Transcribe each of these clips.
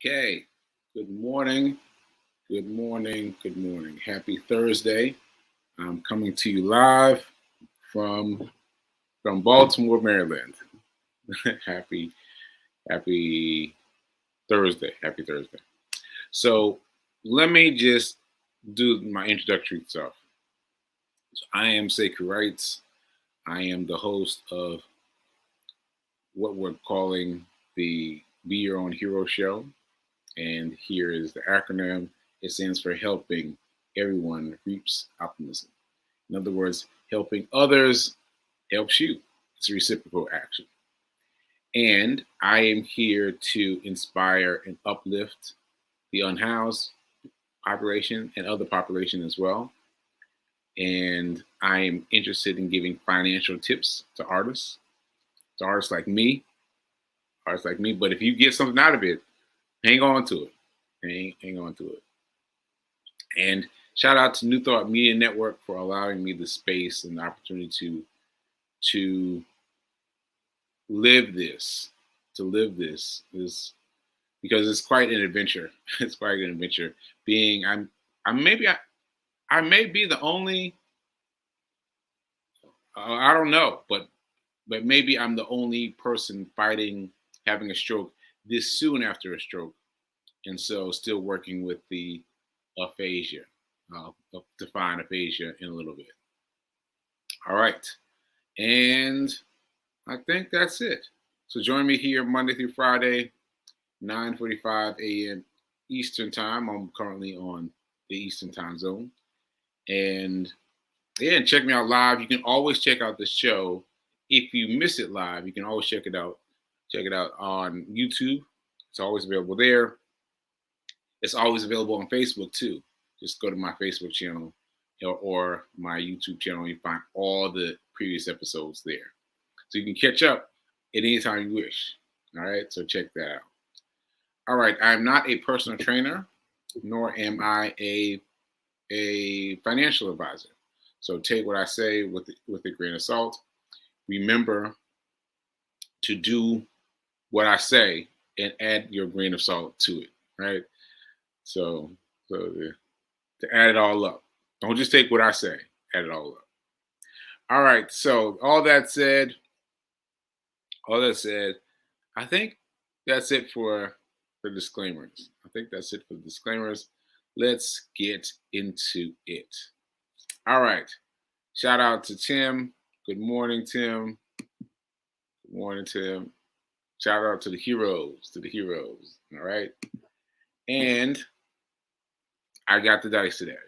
Okay. Good morning. Good morning. Good morning. Happy Thursday. I'm coming to you live from Baltimore, Maryland. happy Happy Thursday. Happy Thursday. So let me just do my introductory stuff. So I am Sacred Rights. I am the host of what we're calling the Be Your Own Hero Show. And here is the acronym. It stands for Helping Everyone Reaps Optimism. In other words, helping others helps you. It's a reciprocal action. And I am here to inspire and uplift the unhoused population and other population as well. And I am interested in giving financial tips to artists like me, But if you get something out of it, hang on to it. Hang on to it. And shout out to New Thought Media Network for allowing me the space and the opportunity to live this, is because it's quite an adventure. It's quite an adventure. I may be the only. I don't know, but maybe I'm the only person having a stroke this soon after a stroke, and so still working with the aphasia. I'll define aphasia in a little bit. All right, and I think that's it. So join me here Monday through Friday, 9:45 a.m. Eastern Time. I'm currently on the Eastern Time Zone. And check me out live. You can always check out the show. If you miss it live, you can always check it out. Check it out on YouTube. It's always available there. It's always available on Facebook too. Just go to my Facebook channel or my YouTube channel. You find all the previous episodes there. So you can catch up at any time you wish. All right, so check that out. All right, I'm not a personal trainer, nor am I a financial advisor. So take what I say with a grain of salt. Remember to do what I say and add your grain of salt to it, right? So to add it all up. Don't just take what I say, add it all up. All right, so all that said, I think that's it for the disclaimers. Let's get into it. All right. Shout out to Tim. Good morning, Tim. Good morning, Tim. Shout out to the heroes. All right. And I got the dice today.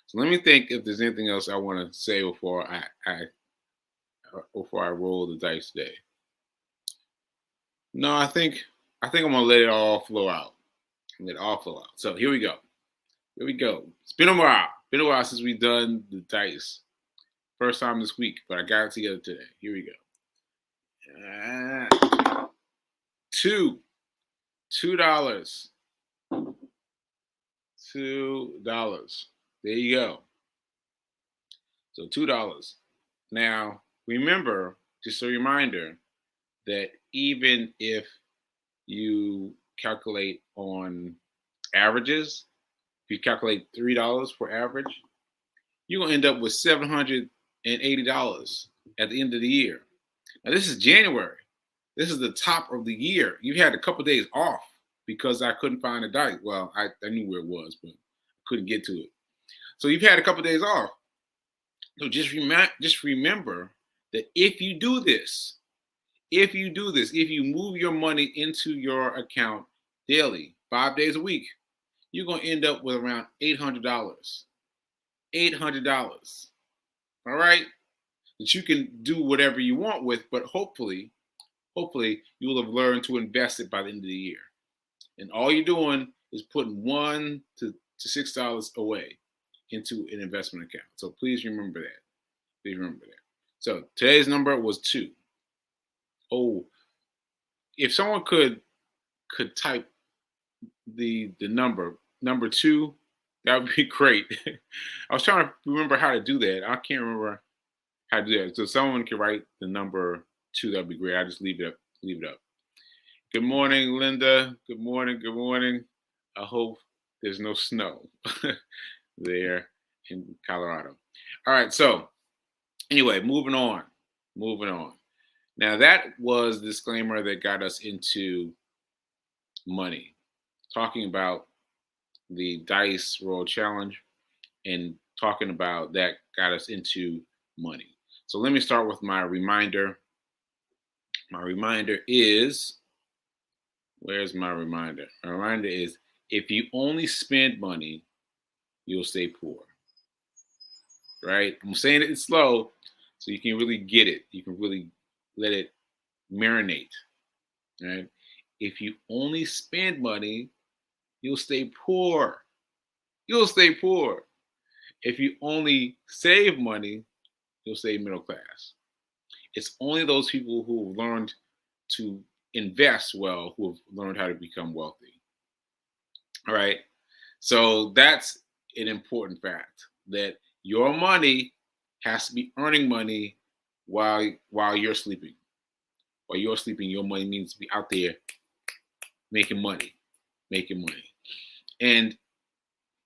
So let me think if there's anything else I want to say before I roll the dice today. No, I think I'm gonna let it all flow out. So here we go. It's been a while since we've done the dice. First time this week, but I got it together today. Here we go. $2. $2. There you go. So $2. Now, remember, just a reminder, that even if you calculate on averages, if you calculate $3 for average, you're going to end up with $780 at the end of the year. Now, this is January. This is the top of the year. You had a couple of days off because I couldn't find a dice. Well, I knew where it was, but couldn't get to it. So you've had a couple of days off. So just remember that if you do this, if you move your money into your account daily, 5 days a week, you're going to end up with around $800. $800. All right? That you can do whatever you want with, but hopefully you will have learned to invest it by the end of the year. And all you're doing is putting $1 to $6 away into an investment account. So please remember that. So today's number was 2. Oh, if someone could type the number 2, that would be great. I was trying to remember how to do that. I can't remember how to do that. So someone could write the number 2, that'd be great. I just leave it up. Good morning, Linda. Good morning. Good morning. I hope there's no snow there in Colorado. All right. So, anyway, moving on. Moving on. Now, that was the disclaimer that got us into money, talking about the Dice World Challenge and talking about that got us into money. So, let me start with my reminder. My reminder is where's my reminder? My reminder is if you only spend money, you'll stay poor. Right? I'm saying it slow so you can really get it. You can really let it marinate. Right? If you only spend money, you'll stay poor. You'll stay poor. If you only save money, you'll stay middle class. It's only those people who have learned to invest well who have learned how to become wealthy. All right. So that's an important fact that your money has to be earning money while you're sleeping. While you're sleeping, your money needs to be out there making money, making money. And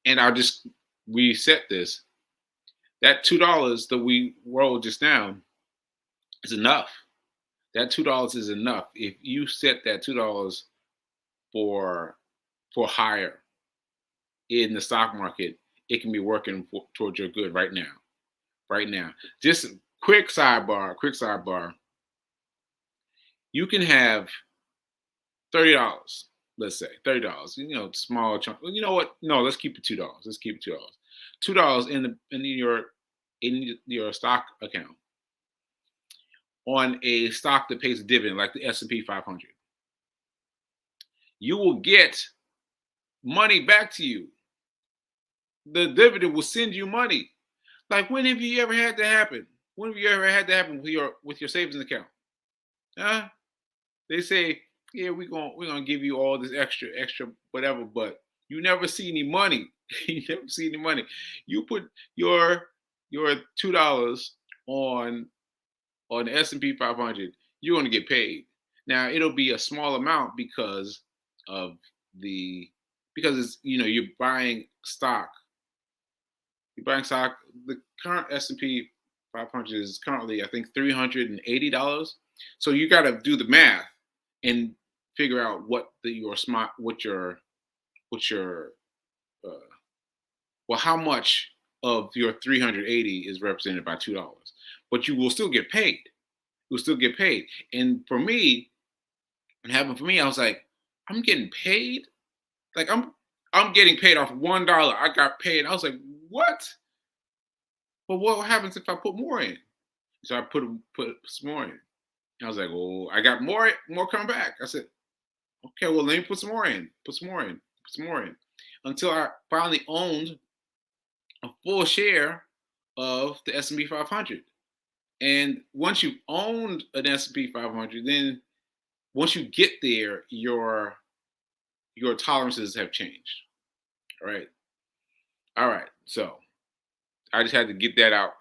I'll just reset this. That $2 that we rolled just now is enough. That $2 is enough. If you set that $2 for higher in the stock market, it can be working towards your good right now. Right now. Just quick sidebar. You can have $30, let's say $30. Small chunk. You know what? No, let's keep it $2. Let's keep it $2. $2 in your stock account on a stock that pays a dividend like the S&P 500. You will get money back to you. The dividend will send you money. Like, when have you ever had that happen? When have you ever had that happen with your savings account? Huh? They say, yeah, we're gonna give you all this extra whatever, but you never see any money. You never see any money. You put your $2 on the S&P 500, you're gonna get paid. Now it'll be a small amount because it's you're buying stock. You're buying stock. The current S&P 500 is currently, I think, $380. So you got to do the math and figure out how much of your 380 is represented by $2. But you will still get paid. You'll still get paid. And for me, what happened for me, I was like, I'm getting paid. Like I'm getting paid off $1. I got paid. I was like, what? But what happens if I put more in? So I put some more in. And I was like, well, I got more coming back. I said, okay, well, let me put some more in. Until I finally owned a full share of the S&P 500. And once you've owned an S&P 500, then once you get there, your tolerances have changed. All right. So I just had to get that out,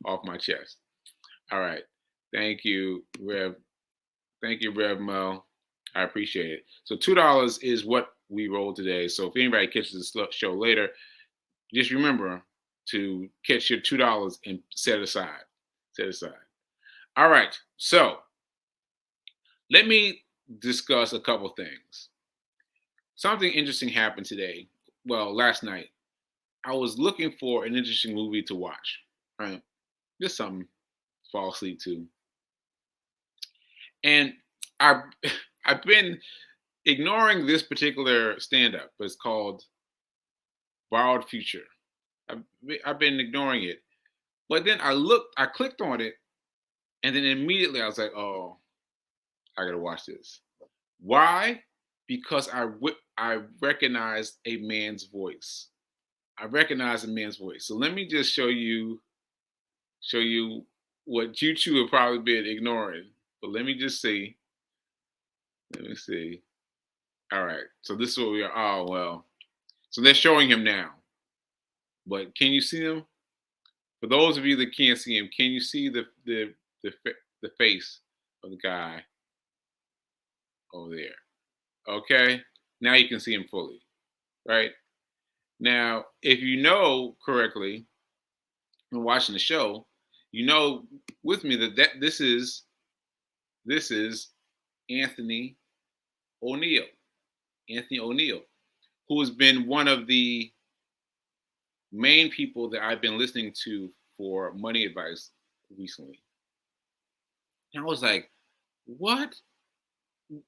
off my chest. All right. Thank you, Rev. Thank you, Rev Mo. I appreciate it. So $2 is what we rolled today. So if anybody catches the show later, just remember to catch your $2 and set aside. All right. So let me discuss a couple things. Something interesting happened today. Well, last night. I was looking for an interesting movie to watch. Right? Just something to fall asleep to. And I've been ignoring this particular stand-up. It's called Borrowed Future. I've been ignoring it. But then I clicked on it, and then immediately I was like, oh, I gotta watch this. Why? Because I recognized a man's voice. So let me just show you what you two have probably been ignoring. But let me see. All right. So this is what we are. Oh, well. So they're showing him now. But can you see him? For those of you that can't see him, can you see the face of the guy over there. Okay, now you can see him fully, right? Now, if you know correctly when watching the show, you know with me that this is Anthony O'Neill. Anthony O'Neill, who has been one of the main people that I've been listening to for money advice recently. And I was like, what?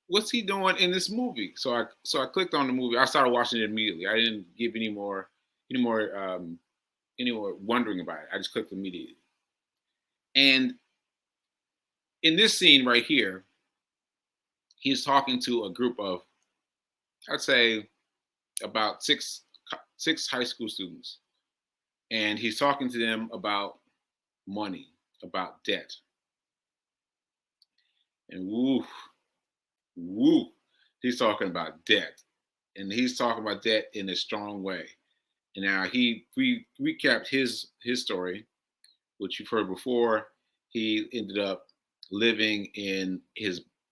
What's he doing in this movie? So I clicked on the movie. I started watching it immediately. I didn't give any more any more wondering about it. I just clicked immediately. And in this scene right here, he's talking to a group of, I'd say, about six high school students, and he's talking to them about money, about debt, and woo, he's talking about debt, and he's talking about debt in a strong way. And now he recapped his story, which you've heard before. He ended up living in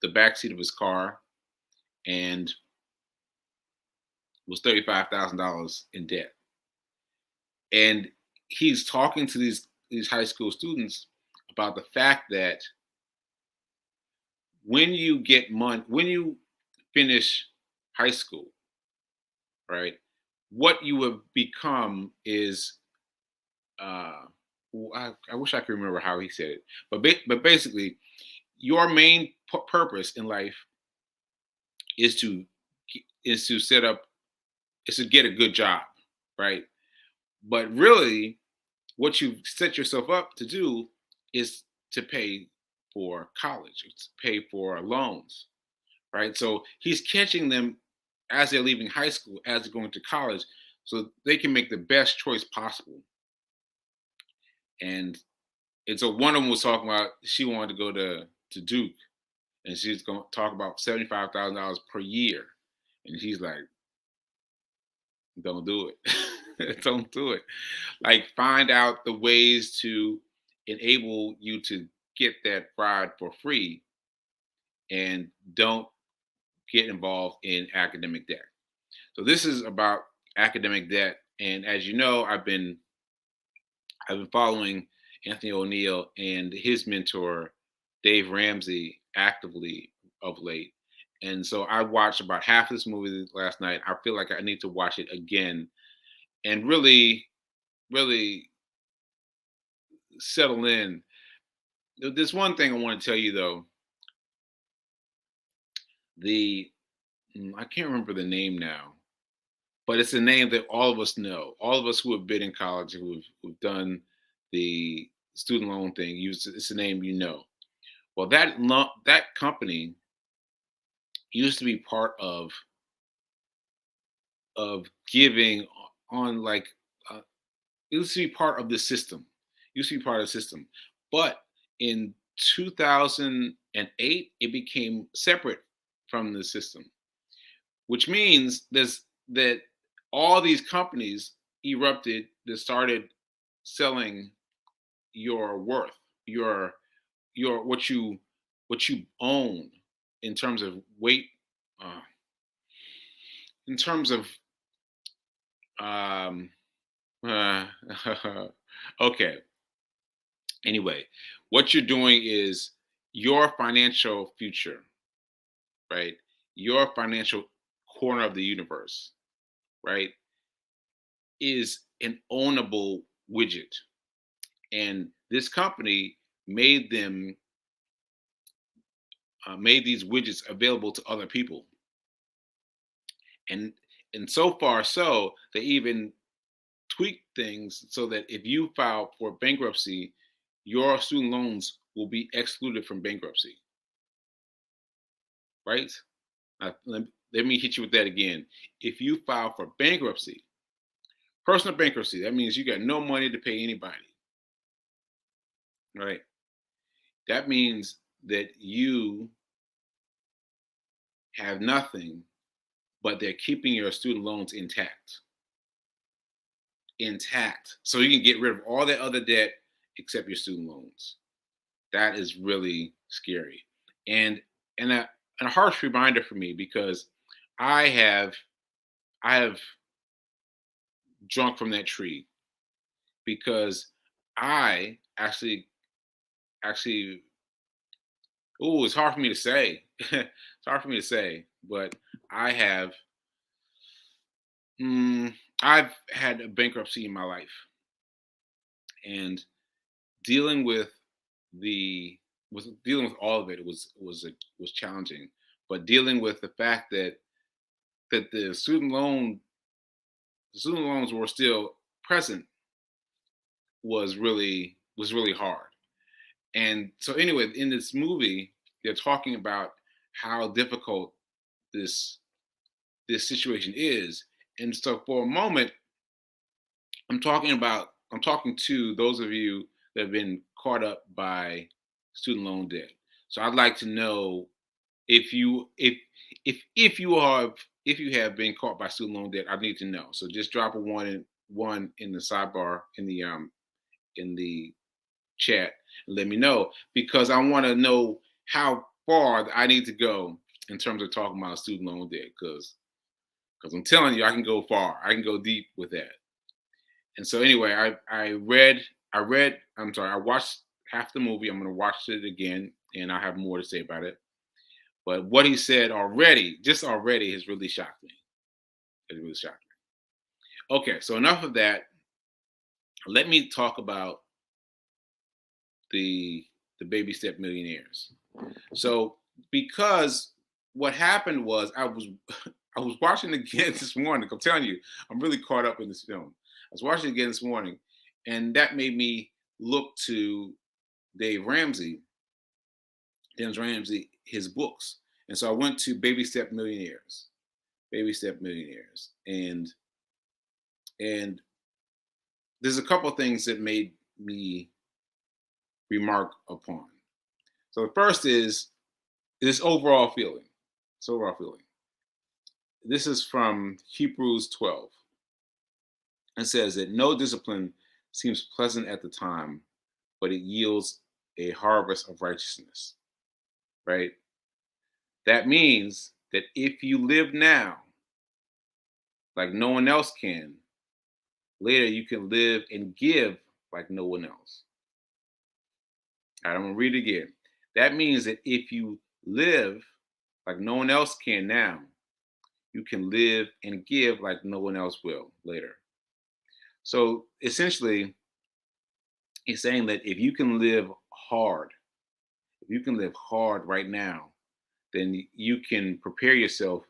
the backseat of his car and was $35,000 in debt. And he's talking to these high school students about the fact that when you get money, when you finish high school, right, what you have become is, uh, I wish I could remember how he said it, but basically, your main purpose in life is to set up, is to get a good job, right? But really, what you set yourself up to do is to pay for college, to pay for loans, right? So he's catching them as they're leaving high school, as they're going to college, so they can make the best choice possible. And so one of them was talking about she wanted to go to Duke, and she's going to talk about $75,000 per year, and he's like, "Don't do it, don't do it." Like, find out the ways to enable you to get that ride for free, and don't get involved in academic debt. So this is about academic debt, and as you know, I've been following Anthony O'Neill and his mentor Dave Ramsey actively of late. And so I watched about half this movie last night. I feel like I need to watch it again and really, really settle in. There's one thing I want to tell you though. The I can't remember the name now, but it's a name that all of us know. All of us who have been in college, who've done the student loan thing, it's a name you know. Well, that company used to be part of giving on like it used to be part of the system. Used to be part of the system, but in 2008, it became separate from the system, which means that all these companies erupted that started selling your worth, your what you own in terms of weight, uh, in terms of um, uh, okay. Anyway, what you're doing is your financial future, right? Your financial corner of the universe, right, is an ownable widget. And this company made these widgets available to other people. And so far so they even tweak things so that if you file for bankruptcy, your student loans will be excluded from bankruptcy, right? Let me hit you with that again. If you file for bankruptcy, personal bankruptcy, that means you got no money to pay anybody, right? That means that you have nothing, but they're keeping your student loans intact. Intact. So you can get rid of all that other debt except your student loans. That is really scary. And a harsh reminder for me because I have I have drunk from that tree because I actually oh, it's hard for me to say. It's hard for me to say, but I have mm, I've had a bankruptcy in my life, and dealing with the dealing with all of it was challenging. But dealing with the fact that the student loans were still present was really hard. And so anyway, in this movie, they're talking about how difficult this this situation is. And so for a moment, I'm talking to those of you that have been caught up by student loan debt. So I'd like to know if you if you are if you have been caught by student loan debt. I need to know. So just drop a one in the sidebar in the chat and let me know because I want to know how far I need to go in terms of talking about student loan debt because I'm telling you I can go far. I can go deep with that. And so anyway, I watched half the movie. I'm going to watch it again and I have more to say about it. But what he said already, just already, has really shocked me. It really shocked me. Okay, so enough of that. Let me talk about the the baby step millionaires. So because what happened was I was watching again this morning. I'm telling you, I'm really caught up in this film. I was watching it again this morning, and that made me look to Dave Ramsey, Dennis Ramsey, his books. And so I went to Baby Step Millionaires, and there's a couple of things that made me remark upon. So the first is this overall feeling. This overall feeling. This is from Hebrews 12. It says that no discipline seems pleasant at the time, but it yields a harvest of righteousness. Right? That means that if you live now like no one else can, later you can live and give like no one else. I'm going to read it again. That means that if you live like no one else can now, you can live and give like no one else will later. So essentially, he's saying that if you can live hard right now, then you can prepare yourself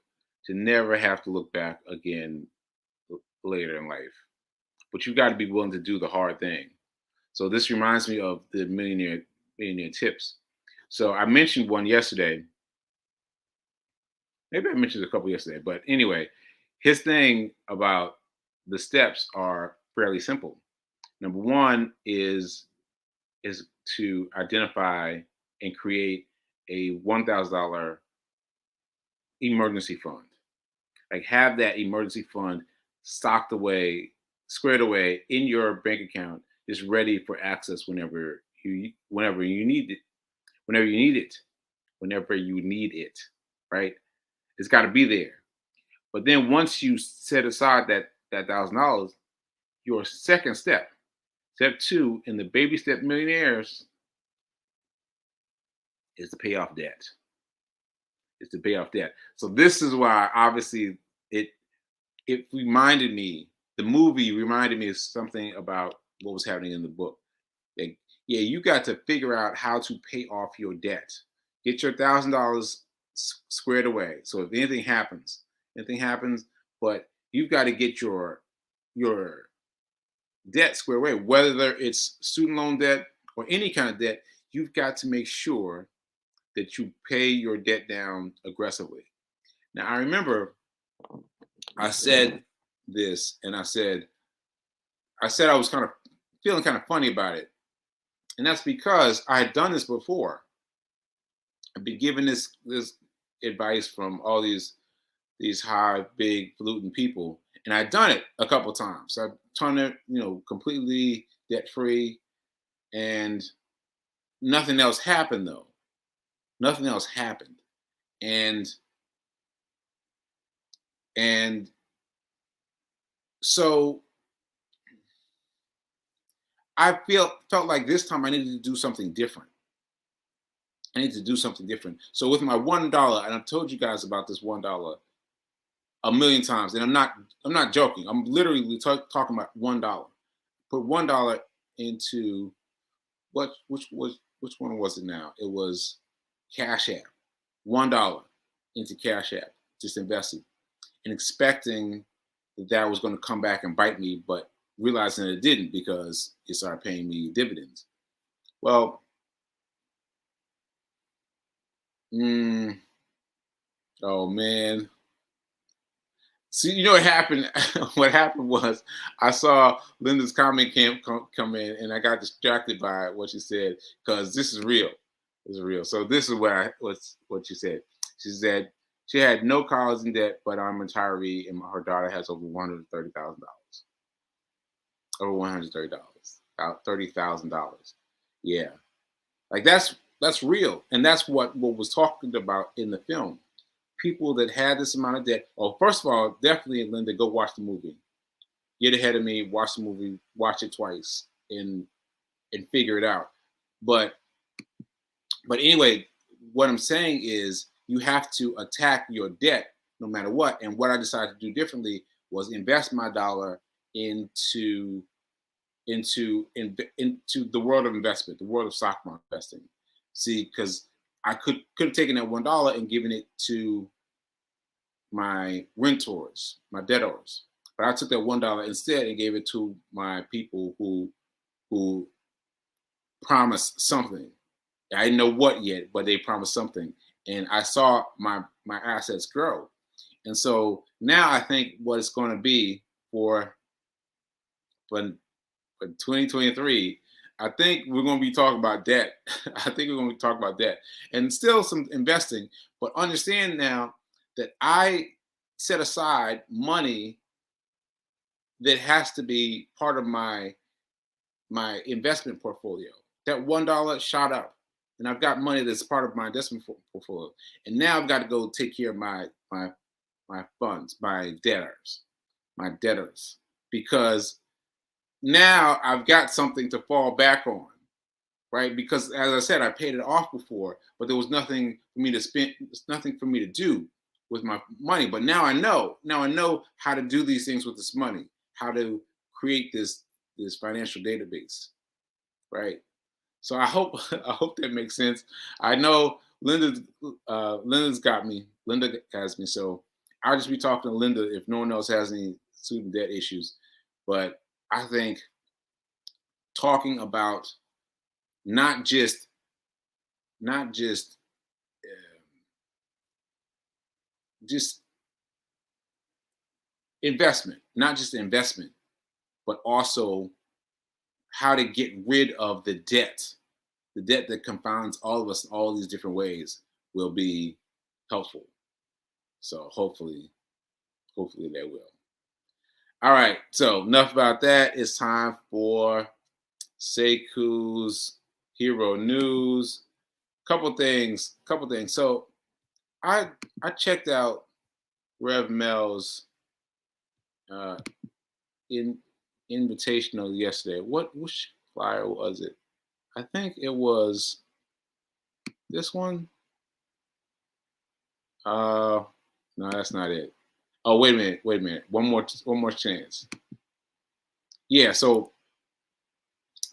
to never have to look back again later in life. But you got to be willing to do the hard thing. So this reminds me of the millionaire tips. So I mentioned one yesterday. Maybe I mentioned a couple yesterday, but anyway, his thing about the steps are fairly simple. Number one is to identify and create a $1,000 emergency fund. Like have that emergency fund stocked away, squared away in your bank account, just ready for access whenever you need it, whenever you need it, whenever you need it, right? It's got to be there. But then once you set aside that $1,000, your second step two in the baby step millionaires is to pay off debt. Is to pay off debt. So this is why obviously it it reminded me, the movie reminded me of something about what was happening in the book. Like, yeah, you got to figure out how to pay off your debt. Get your $1,000 squared away. So if anything happens, but you've got to get your debt squared away, whether it's student loan debt or any kind of debt. You've got to make sure that you pay your debt down aggressively. Now I remember I said this, and I said I was kind of feeling kind of funny about it, and that's because I had done this before. I've been given this advice from all these high, big, falutin people, and I'd done it a couple times. I've done it, completely debt free, and nothing else happened though. Nothing else happened, And so I felt like this time I needed to do something different. I need to do something different. So with my $1, and I've told you guys about this $1 a million times, and I'm not joking. I'm literally talking about $1. Put $1 into which one was it now? It was Cash App. $1 into Cash App, just invested, and expecting that was going to come back and bite me, but realizing that it didn't because it started paying me dividends. Well, oh man. See, you know what happened? What happened was I saw Linda's comment come in, and I got distracted by what she said because this is real. This is real. So this is what she said. She said she had no college in debt, but I'm a retiree, and her daughter has over $130,000. Over $130, about $30,000. Yeah, like that's real, and that's what was talked about in the film. People that had this amount of debt. Oh, first of all, definitely, Linda, go watch the movie. Get ahead of me, watch the movie, watch it twice, and figure it out. But anyway, what I'm saying is you have to attack your debt no matter what. And what I decided to do differently was invest my dollar into the world of investment, the world of stock market investing. See, because I could have taken that $1 and given it to my rentors, my debtors, but I took that $1 instead and gave it to my people who promised something. I didn't know what yet, but they promised something, and I saw my assets grow. And so now I think what it's going to be for 2023, I think we're going to be talking about debt. I think we're going to be talking about debt and still some investing. But understand now that I set aside money that has to be part of my investment portfolio. That $1 shot up, and I've got money that's part of my investment portfolio. And now I've got to go take care of my funds, my debtors, because now I've got something to fall back on, right? Because as I said, I paid it off before, but there was nothing for me to spend, nothing for me to do with my money. But now I know how to do these things with this money, how to create this financial database, right? So I hope that makes sense. I know Linda's got me. Linda has me. So I'll just be talking to Linda if no one else has any student debt issues. But I think talking about not just investment, not just investment, but also how to get rid of the debt that confounds all of us in all these different ways will be helpful. So hopefully they will. All right, so enough about that. It's time for Seku's Hero News. Couple things. So I checked out Rev Mel's invitational yesterday. Which flyer was it? I think it was this one. No, that's not it. Oh, wait a minute. One more chance. Yeah, so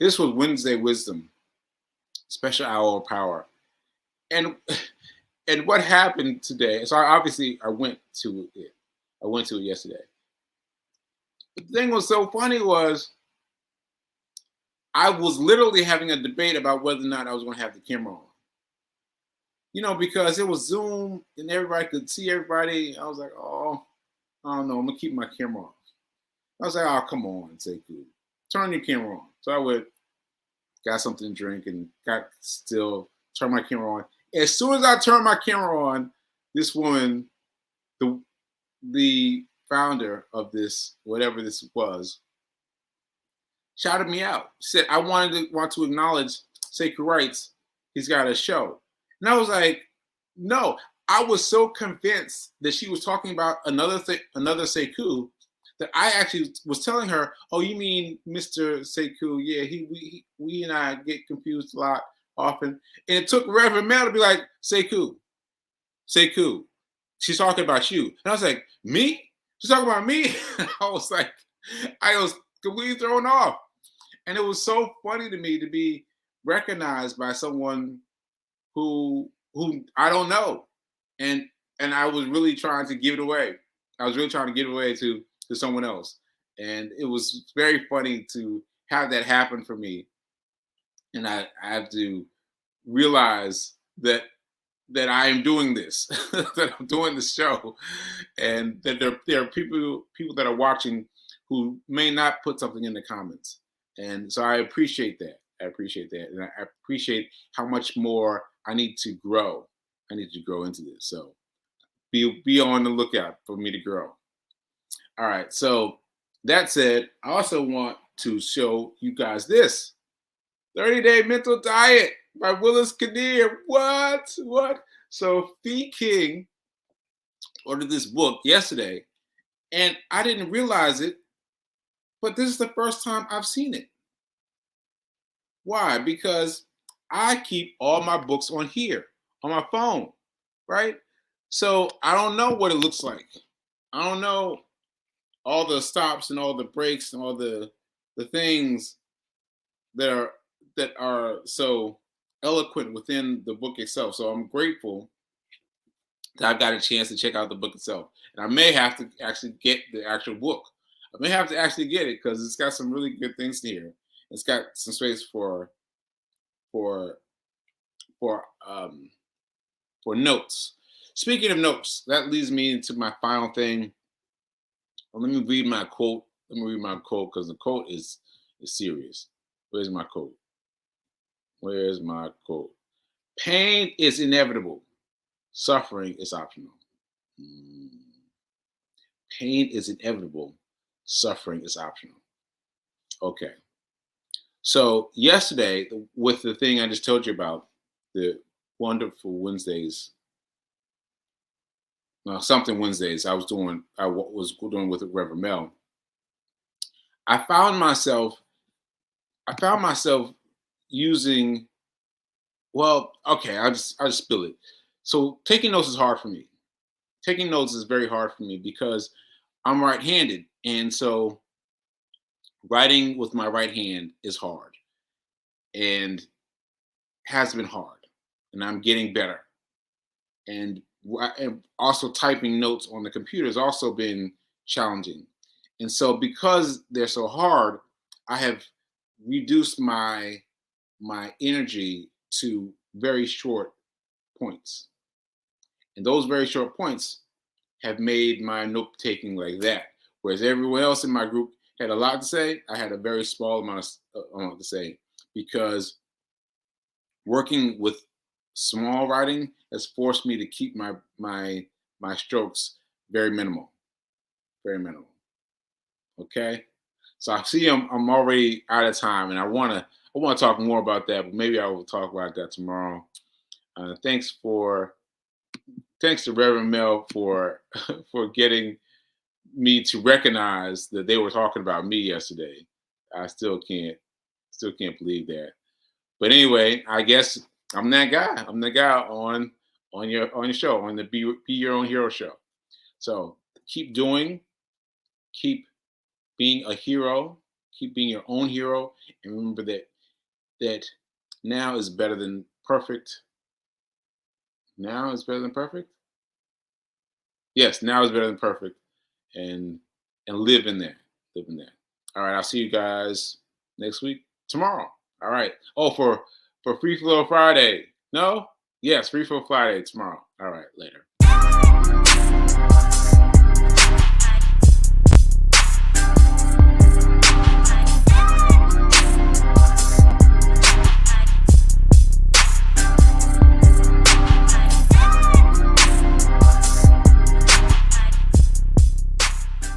this was Wednesday Wisdom, Special Hour of Power. And what happened today? So I went to it. I went to it yesterday. The thing was so funny was I was literally having a debate about whether or not I was going to have the camera on. You know, because it was Zoom and everybody could see everybody. I was like, oh, I don't know. I'm going to keep my camera off. I was like, oh, come on, Seku. Turn your camera on. So got something to drink and turned my camera on. As soon as I turned my camera on, this woman, the founder of this, whatever this was, shouted me out. Said, I want to acknowledge Sekou Wrights. He's got a show. And I was like, no, I was so convinced that she was talking about another Sekou, that I actually was telling her, "Oh, you mean Mr. Sekou? Yeah, we and I get confused a lot often." And it took Reverend Mel to be like, "Sekou, Sekou, she's talking about you." And I was like, "Me? She's talking about me?" I was completely thrown off. And it was so funny to me to be recognized by someone who I don't know. And I was really trying to give it away. I was really trying to give it away to someone else. And it was very funny to have that happen for me. And I have to realize that I am doing this, that I'm doing the show, and that there are people that are watching who may not put something in the comments. And so I appreciate that. I appreciate that. And I appreciate how much more I need to grow. I need to grow into this. So be on the lookout for me to grow. All right. So that said, I also want to show you guys this 30-Day Mental Diet by Willis Kinnear. What? So Fee King ordered this book yesterday, and I didn't realize it, but this is the first time I've seen it. Why? Because I keep all my books on here, on my phone, right? So I don't know what it looks like. I don't know all the stops and all the breaks and all the things that are so eloquent within the book itself. So I'm grateful that I've got a chance to check out the book itself. And I may have to actually get the actual book. I may have to actually get it because it's got some really good things here. It's got some space for notes. Speaking of notes, that leads me into my final thing. Well, let me read my quote. Let me read my quote because the quote is serious. Where's my quote? Where's my quote? Pain is inevitable. Suffering is optional. Pain is inevitable. Suffering is optional. Okay. So yesterday, with the thing I just told you about, the wonderful Wednesdays, something Wednesdays I was doing with Reverend Mel. I found myself using. Well, okay, I'll just spill it. So taking notes is hard for me. Taking notes is very hard for me because I'm right-handed, and so writing with my right hand is hard, and has been hard, and I'm getting better. And also typing notes on the computer has also been challenging. And so because they're so hard, I have reduced my energy to very short points. And those very short points have made my note taking like that. Whereas everyone else in my group had a lot to say, I had a very small amount to say, because working with small writing has forced me to keep my strokes very minimal. Okay, so I see I'm already out of time, and I want to talk more about that, but maybe I will talk about that tomorrow. Thanks to Reverend Mel for for getting me to recognize that they were talking about me yesterday. I still can't believe that. But anyway, I guess I'm that guy. I'm the guy on your show, on the Be Your Own Hero show. So keep being a hero, keep being your own hero, and remember that now is better than perfect. Now is better than perfect. Yes, now is better than perfect, and live in that. Live in that. All right, I'll see you guys next week, tomorrow. All right. Oh, for Free Flow Friday. No? Yes, Free Flow Friday tomorrow. All right, later.